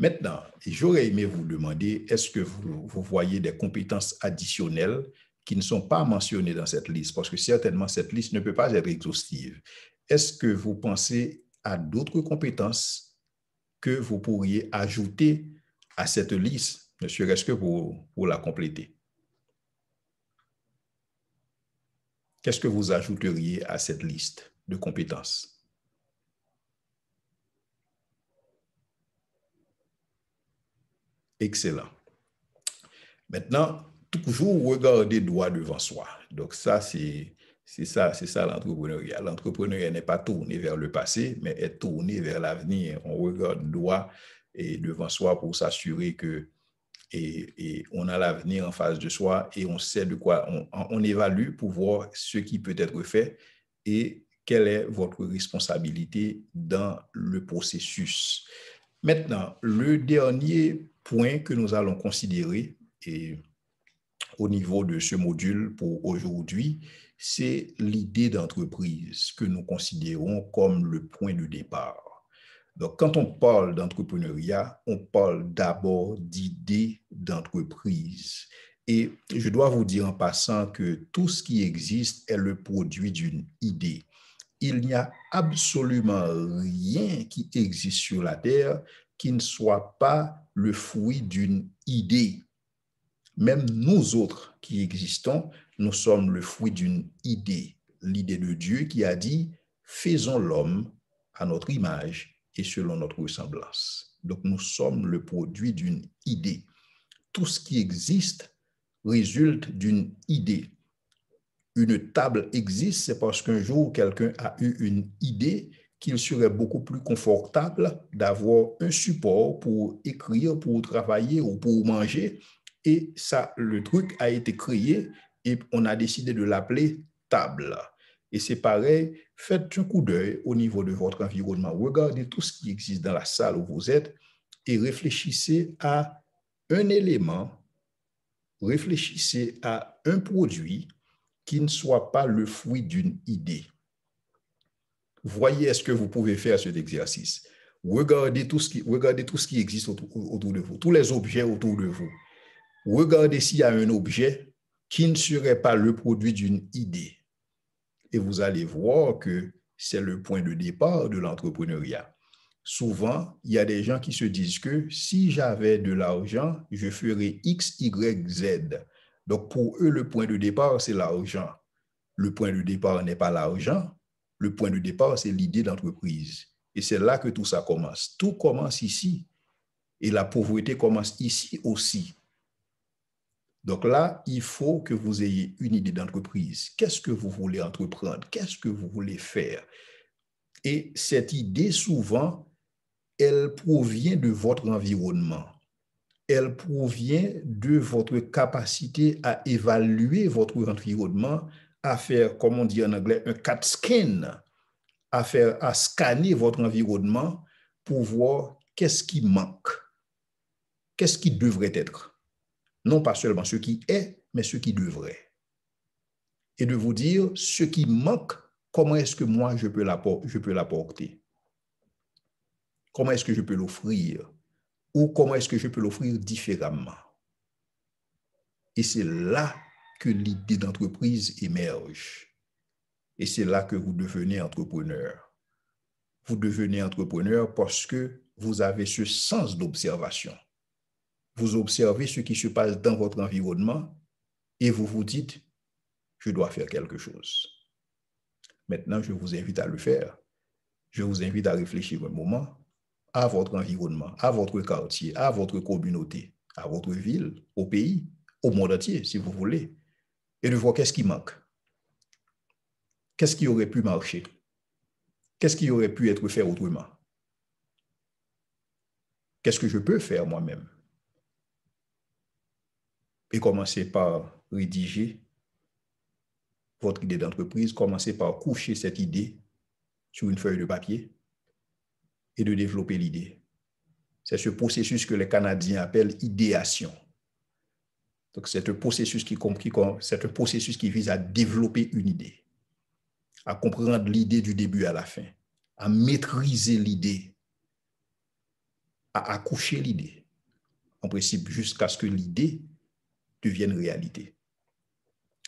Maintenant, j'aurais aimé vous demander, est-ce que vous voyez des compétences additionnelles qui ne sont pas mentionnées dans cette liste? Parce que certainement, cette liste ne peut pas être exhaustive. Est-ce que vous pensez à d'autres compétences que vous pourriez ajouter à cette liste, ne serait-ce que pour la compléter? Qu'est-ce que vous ajouteriez à cette liste de compétences? Excellent. Maintenant, toujours regarder droit devant soi. Donc ça, c'est ça l'entrepreneuriat. L'entrepreneuriat n'est pas tourné vers le passé, mais est tourné vers l'avenir. On regarde droit et devant soi pour s'assurer que et on a l'avenir en face de soi et on sait de quoi on évalue pour voir ce qui peut être fait et quelle est votre responsabilité dans le processus. Maintenant, le dernier point que nous allons considérer et au niveau de ce module pour aujourd'hui, c'est l'idée d'entreprise que nous considérons comme le point de départ. Donc, quand on parle d'entrepreneuriat, on parle d'abord d'idée d'entreprise. Et je dois vous dire en passant que tout ce qui existe est le produit d'une idée. Il n'y a absolument rien qui existe sur la Terre qui ne soit pas le fruit d'une idée. Même nous autres qui existons, nous sommes le fruit d'une idée, l'idée de Dieu qui a dit « Faisons l'homme à notre image et selon notre ressemblance ». Donc, nous sommes le produit d'une idée. Tout ce qui existe résulte d'une idée. Une table existe, c'est parce qu'un jour, quelqu'un a eu une idée qu'il serait beaucoup plus confortable d'avoir un support pour écrire, pour travailler ou pour manger. Et ça, le truc a été créé et on a décidé de l'appeler table. Et c'est pareil, faites un coup d'œil au niveau de votre environnement. Regardez tout ce qui existe dans la salle où vous êtes et réfléchissez à un élément, réfléchissez à un produit qui ne soit pas le fruit d'une idée. Voyez est-ce que vous pouvez faire cet exercice. Regardez tout ce qui existe autour de vous, tous les objets autour de vous. Regardez s'il y a un objet qui ne serait pas le produit d'une idée. Et vous allez voir que c'est le point de départ de l'entrepreneuriat. Souvent, il y a des gens qui se disent que si j'avais de l'argent, je ferais X, Y, Z. Donc, pour eux, le point de départ, c'est l'argent. Le point de départ n'est pas l'argent. Le point de départ, c'est l'idée d'entreprise. Et c'est là que tout ça commence. Tout commence ici. Et la pauvreté commence ici aussi. Donc là, il faut que vous ayez une idée d'entreprise. Qu'est-ce que vous voulez entreprendre? Qu'est-ce que vous voulez faire? Et cette idée, souvent, elle provient de votre environnement. Elle provient de votre capacité à évaluer votre environnement, à faire, comme on dit en anglais, un CAT scan, à scanner votre environnement pour voir qu'est-ce qui manque, qu'est-ce qui devrait être. Non pas seulement ce qui est, mais ce qui devrait. Et de vous dire ce qui manque, comment est-ce que moi je peux l'apporter? Comment est-ce que je peux l'offrir? Ou comment est-ce que je peux l'offrir différemment? Et c'est là que l'idée d'entreprise émerge. Et c'est là que vous devenez entrepreneur. Vous devenez entrepreneur parce que vous avez ce sens d'observation. Vous observez ce qui se passe dans votre environnement et vous vous dites, je dois faire quelque chose. Maintenant, je vous invite à le faire. Je vous invite à réfléchir un moment à votre environnement, à votre quartier, à votre communauté, à votre ville, au pays, au monde entier, si vous voulez, et de voir qu'est-ce qui manque. Qu'est-ce qui aurait pu marcher? Qu'est-ce qui aurait pu être fait autrement? Qu'est-ce que je peux faire moi-même? Et commencez par rédiger votre idée d'entreprise, commencez par coucher cette idée sur une feuille de papier et de développer l'idée. C'est ce processus que les Canadiens appellent idéation. Donc, c'est un processus qui vise à développer une idée, à comprendre l'idée du début à la fin, à maîtriser l'idée, à accoucher l'idée, en principe jusqu'à ce que l'idée devienne réalité.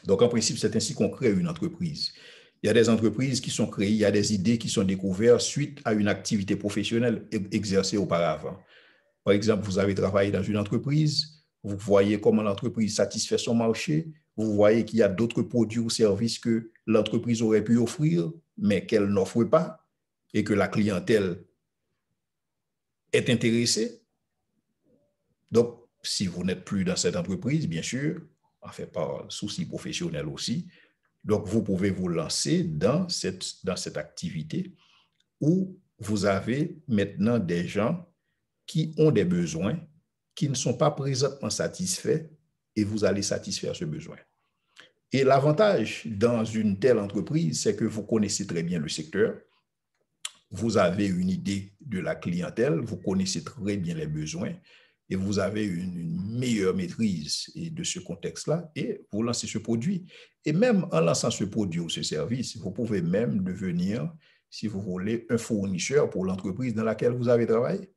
Donc, en principe, c'est ainsi qu'on crée une entreprise. Il y a des entreprises qui sont créées, il y a des idées qui sont découvertes suite à une activité professionnelle exercée auparavant. Par exemple, vous avez travaillé dans une entreprise, vous voyez comment l'entreprise satisfait son marché, vous voyez qu'il y a d'autres produits ou services que l'entreprise aurait pu offrir, mais qu'elle n'offre pas, et que la clientèle est intéressée. Donc, si vous n'êtes plus dans cette entreprise, bien sûr, en fait par souci professionnel aussi, donc vous pouvez vous lancer dans cette activité où vous avez maintenant des gens qui ont des besoins qui ne sont pas présentement satisfaits et vous allez satisfaire ce besoin. Et l'avantage dans une telle entreprise, c'est que vous connaissez très bien le secteur, vous avez une idée de la clientèle, vous connaissez très bien les besoins et vous avez une meilleure maîtrise de ce contexte-là et vous lancez ce produit. Et même en lançant ce produit ou ce service, vous pouvez même devenir, si vous voulez, un fournisseur pour l'entreprise dans laquelle vous avez travaillé.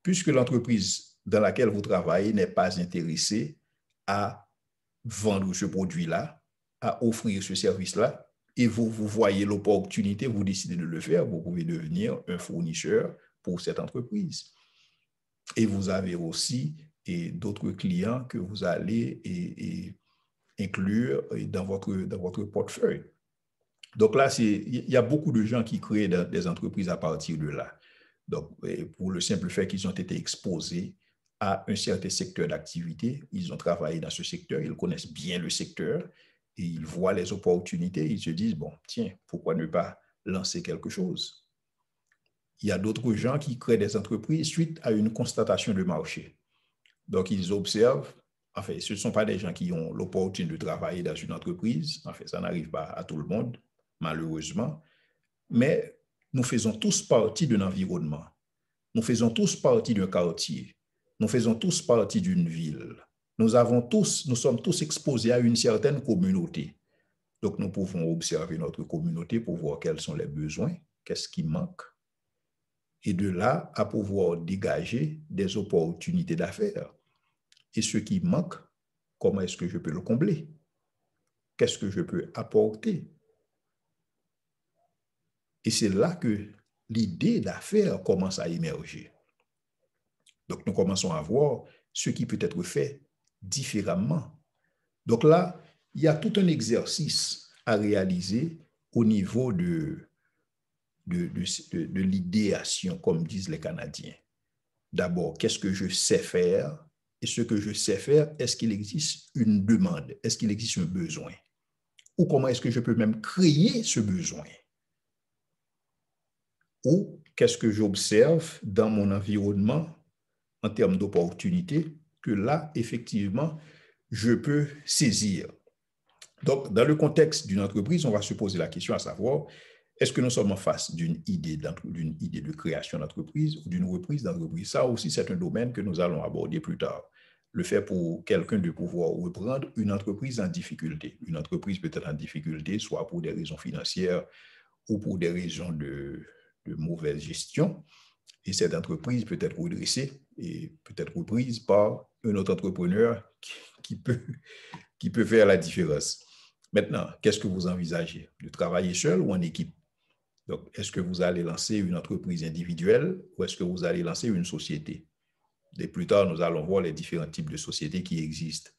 Puisque l'entreprise dans laquelle vous travaillez n'est pas intéressée à vendre ce produit-là, à offrir ce service-là, et vous voyez l'opportunité, vous décidez de le faire, vous pouvez devenir un fournisseur pour cette entreprise. Et vous avez aussi d'autres clients que vous allez inclure dans votre portefeuille. Donc là, il y a beaucoup de gens qui créent des entreprises à partir de là. Donc, pour le simple fait qu'ils ont été exposés à un certain secteur d'activité, ils ont travaillé dans ce secteur, ils connaissent bien le secteur et ils voient les opportunités, ils se disent, bon, tiens, pourquoi ne pas lancer quelque chose? Il y a d'autres gens qui créent des entreprises suite à une constatation de marché. Donc, ils observent, en fait, ce ne sont pas des gens qui ont l'opportunité de travailler dans une entreprise, en fait, ça n'arrive pas à tout le monde, malheureusement, mais nous faisons tous partie d'un environnement. Nous faisons tous partie d'un quartier. Nous faisons tous partie d'une ville. Nous sommes tous exposés à une certaine communauté. Donc, nous pouvons observer notre communauté pour voir quels sont les besoins, qu'est-ce qui manque, et de là à pouvoir dégager des opportunités d'affaires. Et ce qui manque, comment est-ce que je peux le combler? Qu'est-ce que je peux apporter? Et c'est là que l'idée d'affaires commence à émerger. Donc, nous commençons à voir ce qui peut être fait différemment. Donc là, il y a tout un exercice à réaliser au niveau de l'idéation, comme disent les Canadiens. D'abord, qu'est-ce que je sais faire? Et ce que je sais faire, est-ce qu'il existe une demande? Est-ce qu'il existe un besoin? Ou comment est-ce que je peux même créer ce besoin? Ou qu'est-ce que j'observe dans mon environnement en termes d'opportunités que là, effectivement, je peux saisir. Donc, dans le contexte d'une entreprise, on va se poser la question à savoir, est-ce que nous sommes en face d'une idée de création d'entreprise ou d'une reprise d'entreprise? Ça aussi, c'est un domaine que nous allons aborder plus tard. Le fait pour quelqu'un de pouvoir reprendre une entreprise en difficulté. Une entreprise peut être en difficulté, soit pour des raisons financières ou pour des raisons de mauvaise gestion. Et cette entreprise peut être redressée et peut être reprise par un autre entrepreneur qui peut faire la différence. Maintenant, qu'est-ce que vous envisagez? De travailler seul ou en équipe? Donc, est-ce que vous allez lancer une entreprise individuelle ou est-ce que vous allez lancer une société? Et plus tard, nous allons voir les différents types de sociétés qui existent.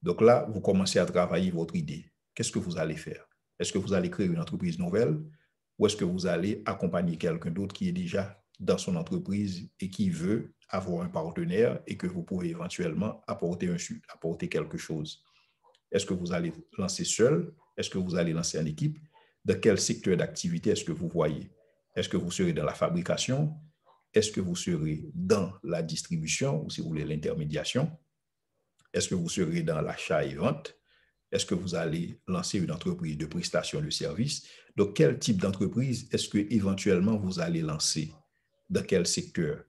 Donc là, vous commencez à travailler votre idée. Qu'est-ce que vous allez faire? Est-ce que vous allez créer une entreprise nouvelle ou est-ce que vous allez accompagner quelqu'un d'autre qui est déjà dans son entreprise et qui veut avoir un partenaire et que vous pouvez éventuellement apporter quelque chose? Est-ce que vous allez lancer seul? Est-ce que vous allez lancer en équipe? Dans quel secteur d'activité est-ce que vous voyez? Est-ce que vous serez dans la fabrication? Est-ce que vous serez dans la distribution ou si vous voulez l'intermédiation? Est-ce que vous serez dans l'achat et vente? Est-ce que vous allez lancer une entreprise de prestation de services? Donc, quel type d'entreprise est-ce que éventuellement vous allez lancer? Dans quel secteur?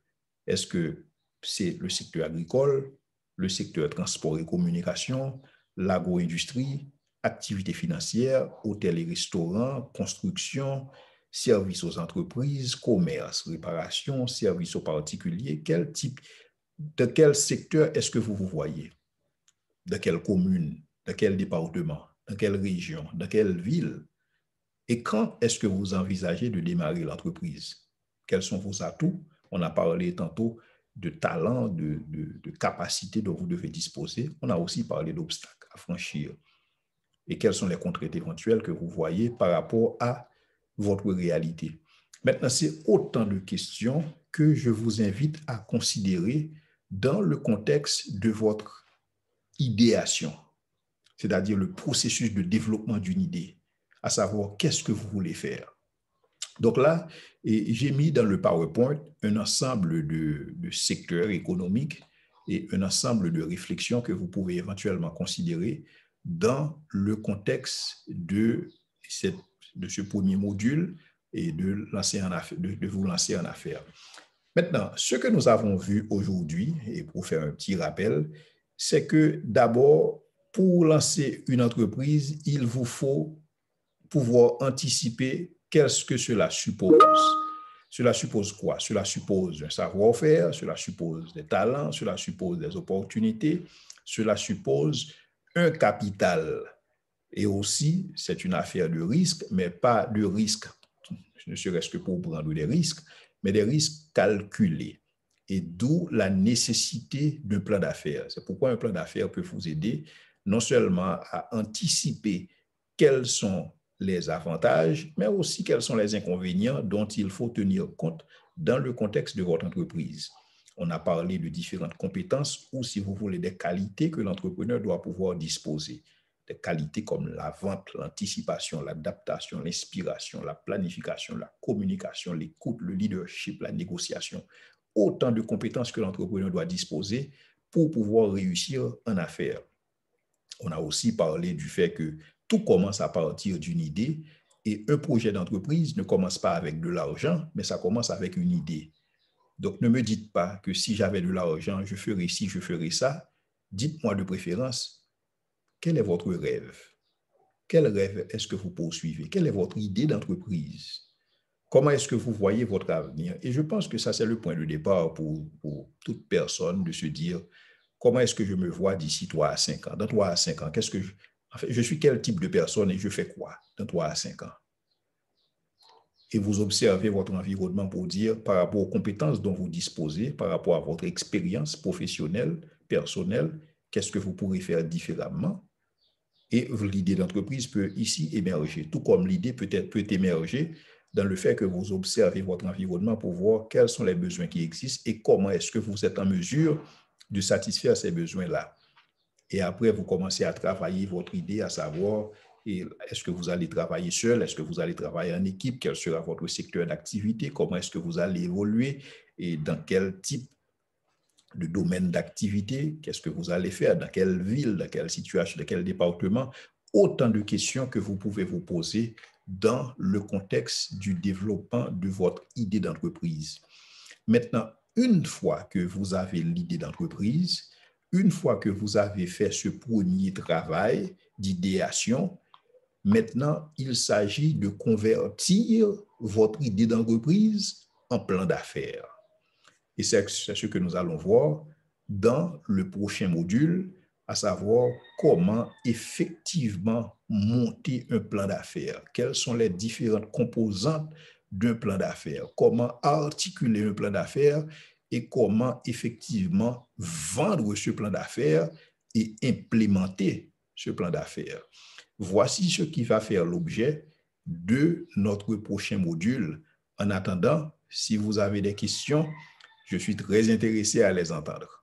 Est-ce que c'est le secteur agricole, le secteur transport et communication, l'agro-industrie, activités financières, hôtels et restaurants, construction, services aux entreprises, commerce, réparation, services aux particuliers? De quel secteur est-ce que vous vous voyez? De quelle commune? De quel département? Dans quelle région? Dans quelle ville? Et quand est-ce que vous envisagez de démarrer l'entreprise? Quels sont vos atouts? On a parlé tantôt de talents, de capacités dont vous devez disposer. On a aussi parlé d'obstacles à franchir. Et quelles sont les contraintes éventuelles que vous voyez par rapport à votre réalité? Maintenant, c'est autant de questions que je vous invite à considérer dans le contexte de votre idéation, c'est-à-dire le processus de développement d'une idée, à savoir qu'est-ce que vous voulez faire. Donc là, j'ai mis dans le PowerPoint un ensemble de secteurs économiques et un ensemble de réflexions que vous pouvez éventuellement considérer dans le contexte de ce premier module et de vous lancer en affaires. Maintenant, ce que nous avons vu aujourd'hui, et pour faire un petit rappel, c'est que d'abord, pour lancer une entreprise, il vous faut pouvoir anticiper qu'est-ce que cela suppose. Cela suppose quoi? Cela suppose un savoir-faire, cela suppose des talents, cela suppose des opportunités, cela suppose un capital. Et aussi, c'est une affaire de risque, mais pas de risque, ne serait-ce que pour prendre des risques, mais des risques calculés. Et d'où la nécessité d'un plan d'affaires. C'est pourquoi un plan d'affaires peut vous aider non seulement à anticiper quels sont les avantages, mais aussi quels sont les inconvénients dont il faut tenir compte dans le contexte de votre entreprise. On a parlé de différentes compétences ou, si vous voulez, des qualités que l'entrepreneur doit pouvoir disposer. Des qualités comme la vente, l'anticipation, l'adaptation, l'inspiration, la planification, la communication, l'écoute, le leadership, la négociation. Autant de compétences que l'entrepreneur doit disposer pour pouvoir réussir en affaires. On a aussi parlé du fait que tout commence à partir d'une idée et un projet d'entreprise ne commence pas avec de l'argent, mais ça commence avec une idée. Donc, ne me dites pas que si j'avais de l'argent, je ferais ci, je ferais ça. Dites-moi de préférence, quel est votre rêve? Quel rêve est-ce que vous poursuivez? Quelle est votre idée d'entreprise? Comment est-ce que vous voyez votre avenir? Et je pense que ça, c'est le point de départ pour toute personne de se dire comment est-ce que je me vois d'ici 3 à 5 ans? Dans 3 à 5 ans, je suis quel type de personne et je fais quoi dans 3 à 5 ans? Et vous observez votre environnement pour dire par rapport aux compétences dont vous disposez, par rapport à votre expérience professionnelle, personnelle, qu'est-ce que vous pourrez faire différemment? Et l'idée d'entreprise peut ici émerger, tout comme l'idée peut émerger dans le fait que vous observez votre environnement pour voir quels sont les besoins qui existent et comment est-ce que vous êtes en mesure de satisfaire ces besoins-là. Et après, vous commencez à travailler votre idée, à savoir, est-ce que vous allez travailler seul, est-ce que vous allez travailler en équipe, quel sera votre secteur d'activité, comment est-ce que vous allez évoluer et dans quel type de domaine d'activité, qu'est-ce que vous allez faire, dans quelle ville, dans quelle situation, dans quel département, autant de questions que vous pouvez vous poser dans le contexte du développement de votre idée d'entreprise. Maintenant, une fois que vous avez l'idée d'entreprise, une fois que vous avez fait ce premier travail d'idéation, maintenant, il s'agit de convertir votre idée d'entreprise en plan d'affaires. Et c'est ce que nous allons voir dans le prochain module, à savoir comment effectivement monter un plan d'affaires. Quelles sont les différentes composantes d'un plan d'affaires? Comment articuler un plan d'affaires et comment effectivement vendre ce plan d'affaires et implémenter ce plan d'affaires. Voici ce qui va faire l'objet de notre prochain module. En attendant, si vous avez des questions, je suis très intéressé à les entendre.